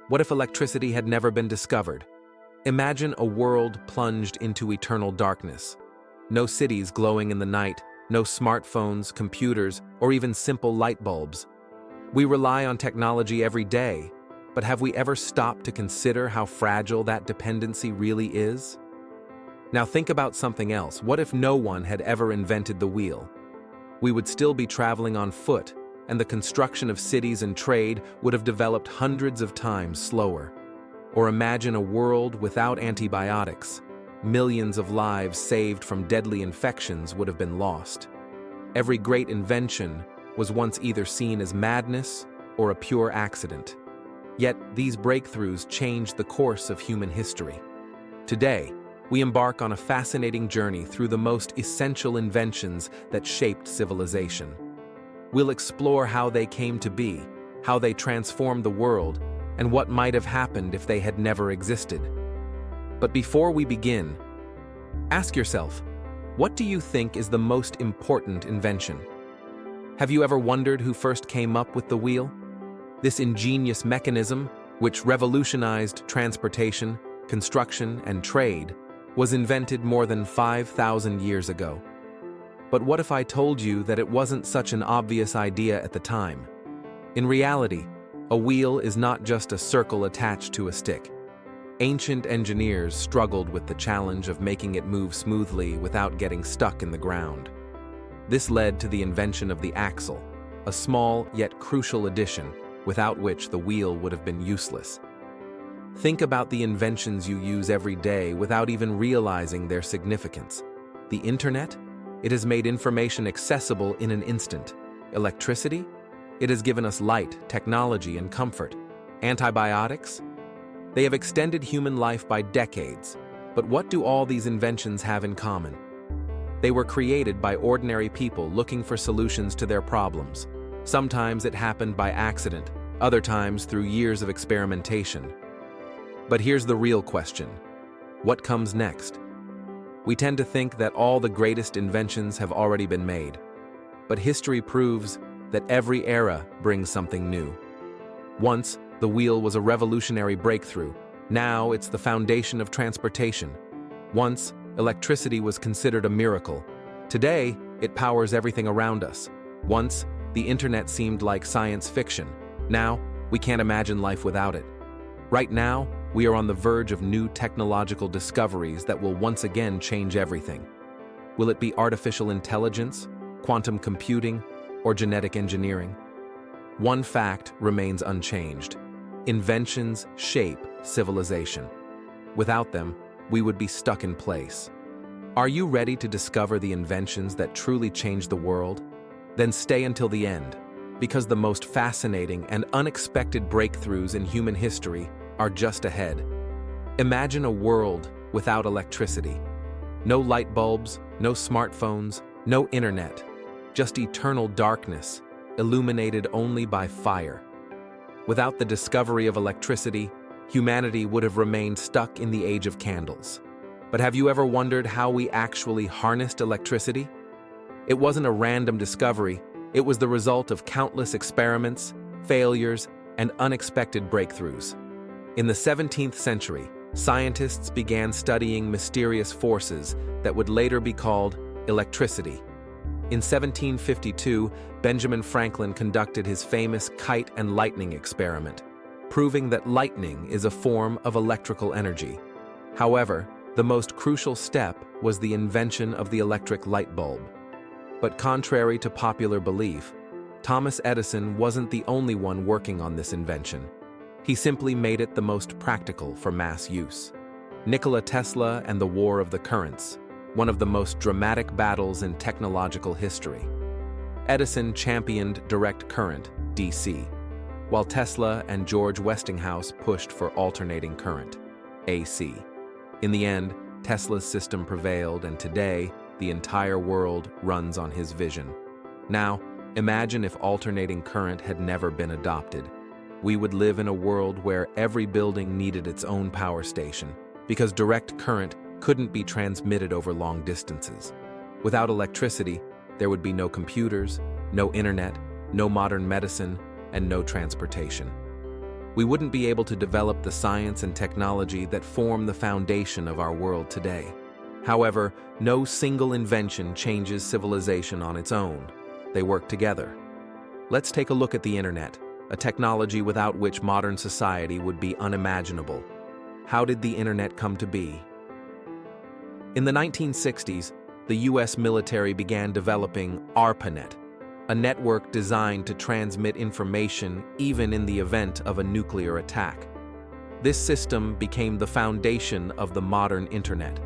What if electricity had never been discovered? Imagine a world plunged into eternal darkness. No cities glowing in the night, no smartphones, computers, or even simple light bulbs. We rely on technology every day, but have we ever stopped to consider how fragile that dependency really is? Now think about something else. What if no one had ever invented the wheel? We would still be traveling on foot, and the construction of cities and trade would have developed hundreds of times slower. Or imagine a world without antibiotics. Millions of lives saved from deadly infections would have been lost. Every great invention was once either seen as madness or a pure accident. Yet these breakthroughs changed the course of human history. Today, we embark on a fascinating journey through the most essential inventions that shaped civilization. We'll explore how they came to be, how they transformed the world, and what might have happened if they had never existed. But before we begin, ask yourself, what do you think is the most important invention? Have you ever wondered who first came up with the wheel? This ingenious mechanism, which revolutionized transportation, construction, and trade, was invented more than 5,000 years ago. But what if I told you that it wasn't such an obvious idea at the time? In reality, a wheel is not just a circle attached to a stick. Ancient engineers struggled with the challenge of making it move smoothly without getting stuck in the ground. This led to the invention of the axle, a small yet crucial addition, without which the wheel would have been useless. Think about the inventions you use every day without even realizing their significance. The internet? It has made information accessible in an instant. Electricity? It has given us light, technology, and comfort. Antibiotics? They have extended human life by decades. But what do all these inventions have in common? They were created by ordinary people looking for solutions to their problems. Sometimes it happened by accident, other times through years of experimentation. But here's the real question. What comes next? We tend to think that all the greatest inventions have already been made. But history proves that every era brings something new. Once, the wheel was a revolutionary breakthrough. Now it's the foundation of transportation. Once, electricity was considered a miracle. Today, it powers everything around us. Once, the internet seemed like science fiction. Now, we can't imagine life without it. Right now, we are on the verge of new technological discoveries that will once again change everything. Will it be artificial intelligence, quantum computing, or genetic engineering? One fact remains unchanged. Inventions shape civilization. Without them, we would be stuck in place. Are you ready to discover the inventions that truly change the world? Then stay until the end, because the most fascinating and unexpected breakthroughs in human history are just ahead. Imagine a world without electricity. No light bulbs, no smartphones, no internet. Just eternal darkness, illuminated only by fire. Without the discovery of electricity, humanity would have remained stuck in the age of candles. But have you ever wondered how we actually harnessed electricity? It wasn't a random discovery. It was the result of countless experiments, failures, and unexpected breakthroughs. In the 17th century, scientists began studying mysterious forces that would later be called electricity. In 1752, Benjamin Franklin conducted his famous kite and lightning experiment, proving that lightning is a form of electrical energy. However, the most crucial step was the invention of the electric light bulb. But contrary to popular belief, Thomas Edison wasn't the only one working on this invention. He simply made it the most practical for mass use. Nikola Tesla and the War of the Currents, one of the most dramatic battles in technological history. Edison championed direct current, DC, while Tesla and George Westinghouse pushed for alternating current, AC. In the end, Tesla's system prevailed, and today, the entire world runs on his vision. Now, imagine if alternating current had never been adopted. We would live in a world where every building needed its own power station, because direct current couldn't be transmitted over long distances. Without electricity, there would be no computers, no internet, no modern medicine, and no transportation. we wouldn't be able to develop the science and technology that form the foundation of our world today. However, no single invention changes civilization on its own. They work together. Let's take a look at the internet, a technology without which modern society would be unimaginable. How did the internet come to be? In the 1960s, the US military began developing ARPANET, a network designed to transmit information even in the event of a nuclear attack. This system became the foundation of the modern internet.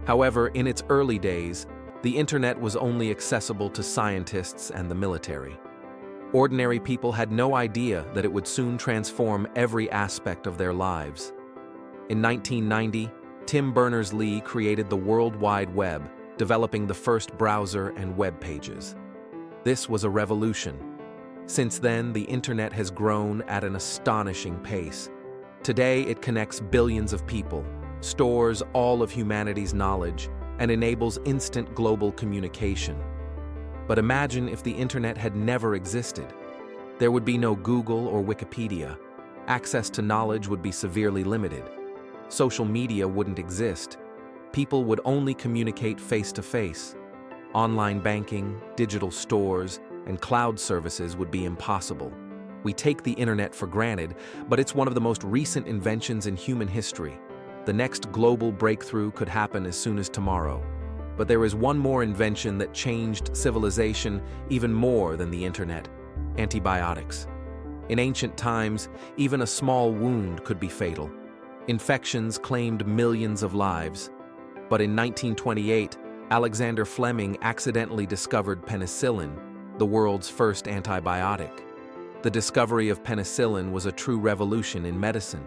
However, in its early days, the internet was only accessible to scientists and the military. Ordinary people had no idea that it would soon transform every aspect of their lives. In 1990, Tim Berners-Lee created the World Wide Web, developing the first browser and web pages. This was a revolution. Since then, the internet has grown at an astonishing pace. Today, it connects billions of people, stores all of humanity's knowledge, and enables instant global communication. But imagine if the internet had never existed. There would be no Google or Wikipedia. Access to knowledge would be severely limited. Social media wouldn't exist. People would only communicate face-to-face. Online banking, digital stores, and cloud services would be impossible. We take the internet for granted, but it's one of the most recent inventions in human history. The next global breakthrough could happen as soon as tomorrow. But there is one more invention that changed civilization even more than the internet: antibiotics. In ancient times, even a small wound could be fatal. Infections claimed millions of lives. But in 1928, Alexander Fleming accidentally discovered penicillin, the world's first antibiotic. The discovery of penicillin was a true revolution in medicine.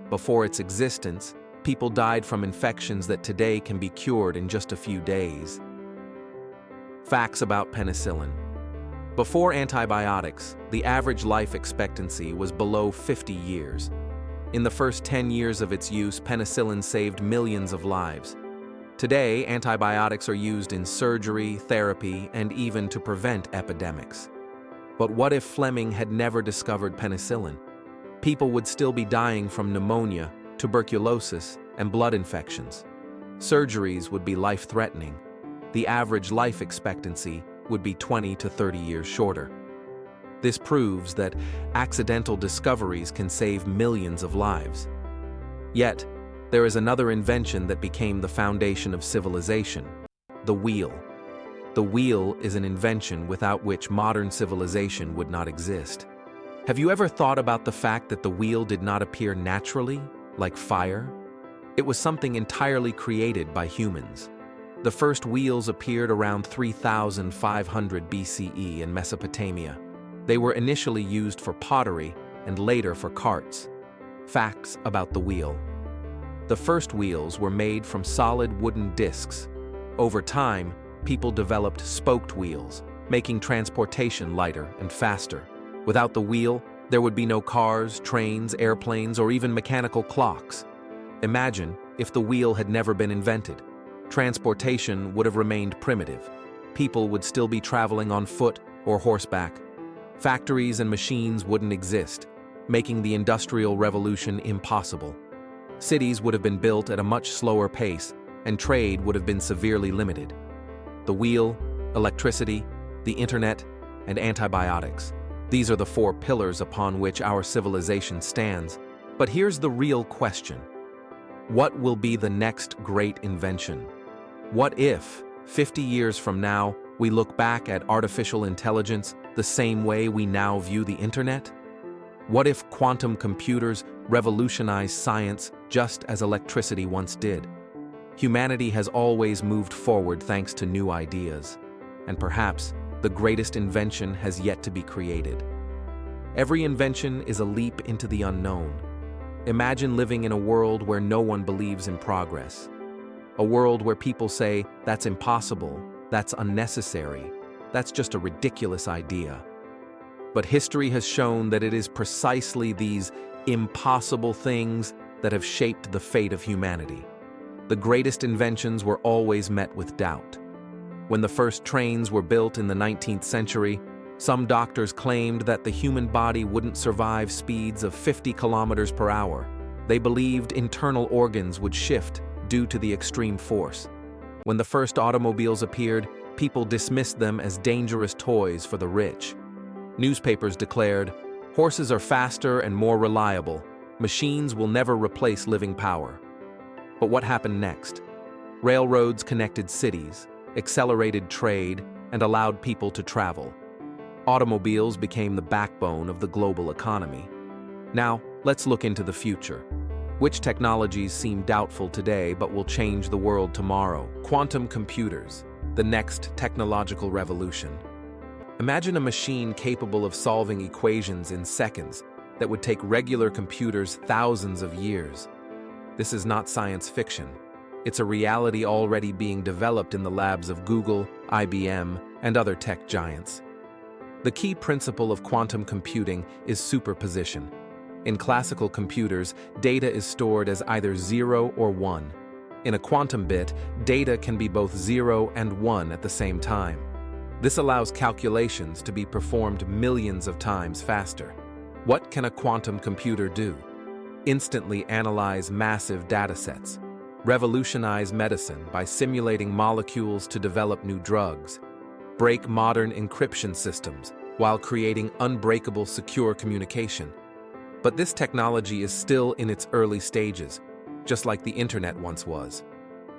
Before its existence, people died from infections that today can be cured in just a few days. Facts about penicillin. Before antibiotics, the average life expectancy was below 50 years. In the first 10 years of its use, penicillin saved millions of lives. Today, antibiotics are used in surgery, therapy, and even to prevent epidemics. But what if Fleming had never discovered penicillin? People would still be dying from pneumonia, tuberculosis, and blood infections. Surgeries would be life-threatening. The average life expectancy would be 20 to 30 years shorter. This proves that accidental discoveries can save millions of lives. Yet, there is another invention that became the foundation of civilization: the wheel. The wheel is an invention without which modern civilization would not exist. Have you ever thought about the fact that the wheel did not appear naturally, like fire? It was something entirely created by humans. The first wheels appeared around 3500 BCE in Mesopotamia. They were initially used for pottery and later for carts. Facts about the wheel. The first wheels were made from solid wooden discs. Over time, people developed spoked wheels, making transportation lighter and faster. Without the wheel, there would be no cars, trains, airplanes, or even mechanical clocks. Imagine if the wheel had never been invented. Transportation would have remained primitive. People would still be traveling on foot or horseback. Factories and machines wouldn't exist, making the Industrial Revolution impossible. Cities would have been built at a much slower pace, and trade would have been severely limited. The wheel, electricity, the internet, and antibiotics. These are the four pillars upon which our civilization stands. But here's the real question. What will be the next great invention? What if, 50 years from now, we look back at artificial intelligence the same way we now view the internet? What if quantum computers revolutionize science just as electricity once did? Humanity has always moved forward thanks to new ideas, and perhaps the greatest invention has yet to be created. Every invention is a leap into the unknown. Imagine living in a world where no one believes in progress. A world where people say, "That's impossible, that's unnecessary, that's just a ridiculous idea." But history has shown that it is precisely these impossible things that have shaped the fate of humanity. The greatest inventions were always met with doubt. When the first trains were built in the 19th century, Some doctors claimed that the human body wouldn't survive speeds of 50 kilometers per hour. They believed internal organs would shift due to the extreme force. When the first automobiles appeared, people dismissed them as dangerous toys for the rich. Newspapers declared, "Horses are faster and more reliable. Machines will never replace living power." But what happened next? Railroads connected cities, accelerated trade, and allowed people to travel. Automobiles became the backbone of the global economy. Now, let's look into the future. Which technologies seem doubtful today but will change the world tomorrow? Quantum computers, the next technological revolution. Imagine a machine capable of solving equations in seconds that would take regular computers thousands of years. This is not science fiction. It's a reality already being developed in the labs of Google, IBM, and other tech giants. The key principle of quantum computing is superposition. In classical computers, data is stored as either 0 or 1. In a quantum bit, data can be both 0 and 1 at the same time. This allows calculations to be performed millions of times faster. What can a quantum computer do? Instantly analyze massive datasets, revolutionize medicine by simulating molecules to develop new drugs, break modern encryption systems while creating unbreakable secure communication. But this technology is still in its early stages, just like the internet once was.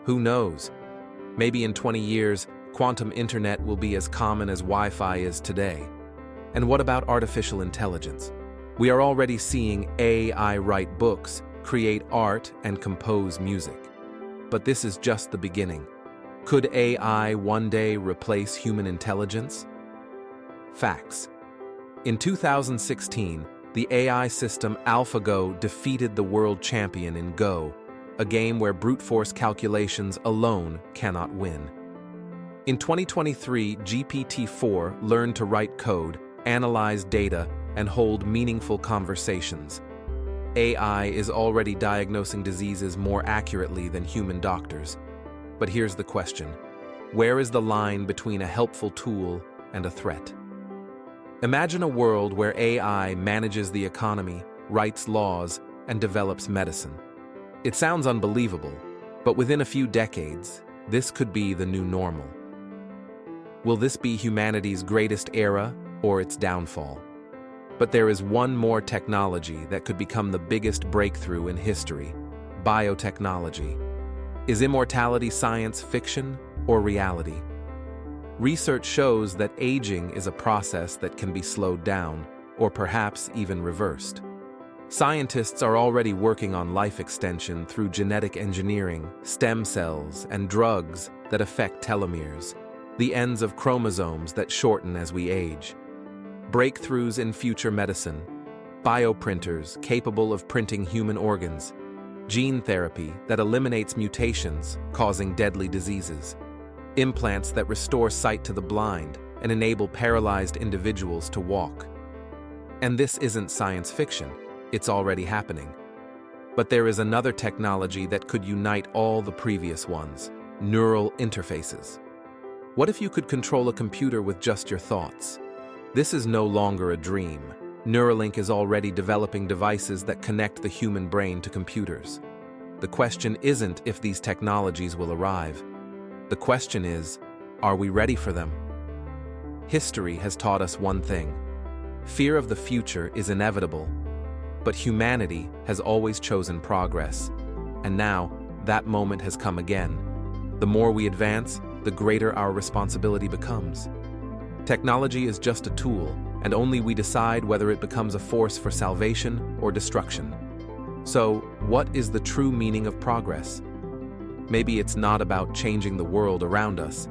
Who knows? Maybe in 20 years, quantum internet will be as common as Wi-Fi is today. And what about artificial intelligence? We are already seeing AI write books, create art, and compose music. But this is just the beginning. Could AI one day replace human intelligence? Facts. In 2016, the AI system AlphaGo defeated the world champion in Go, a game where brute force calculations alone cannot win. In 2023, GPT-4 learned to write code, analyze data, and hold meaningful conversations. AI is already diagnosing diseases more accurately than human doctors. But here's the question: where is the line between a helpful tool and a threat? Imagine a world where AI manages the economy, writes laws, and develops medicine. It sounds unbelievable, but within a few decades, this could be the new normal. Will this be humanity's greatest era or its downfall? But there is one more technology that could become the biggest breakthrough in history: biotechnology. Is immortality science fiction or reality? Research shows that aging is a process that can be slowed down, or perhaps even reversed. Scientists are already working on life extension through genetic engineering, stem cells, and drugs that affect telomeres, the ends of chromosomes that shorten as we age. Breakthroughs in future medicine, bioprinters capable of printing human organs, gene therapy that eliminates mutations causing deadly diseases, implants that restore sight to the blind and enable paralyzed individuals to walk. And this isn't science fiction, it's already happening. But there is another technology that could unite all the previous ones: neural interfaces. What if you could control a computer with just your thoughts? This is no longer a dream. Neuralink is already developing devices that connect the human brain to computers. The question isn't if these technologies will arrive. The question is, are we ready for them? History has taught us one thing: fear of the future is inevitable. But humanity has always chosen progress. And now, that moment has come again. The more we advance, the greater our responsibility becomes. Technology is just a tool, and only we decide whether it becomes a force for salvation or destruction. So, what is the true meaning of progress? Maybe it's not about changing the world around us,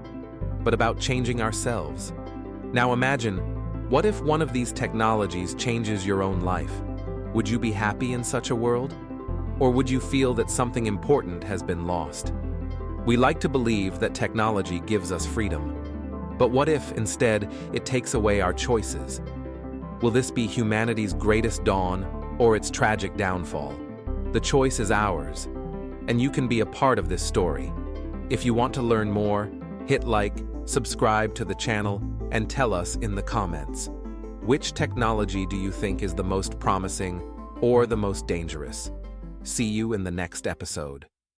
but about changing ourselves. Now imagine, what if one of these technologies changes your own life? Would you be happy in such a world? Or would you feel that something important has been lost? We like to believe that technology gives us freedom. But what if, instead, it takes away our choices? Will this be humanity's greatest dawn or its tragic downfall? The choice is ours, and you can be a part of this story. If you want to learn more, Hit like, subscribe to the channel, and tell us in the comments. Which technology do you think is the most promising or the most dangerous? See you in the next episode.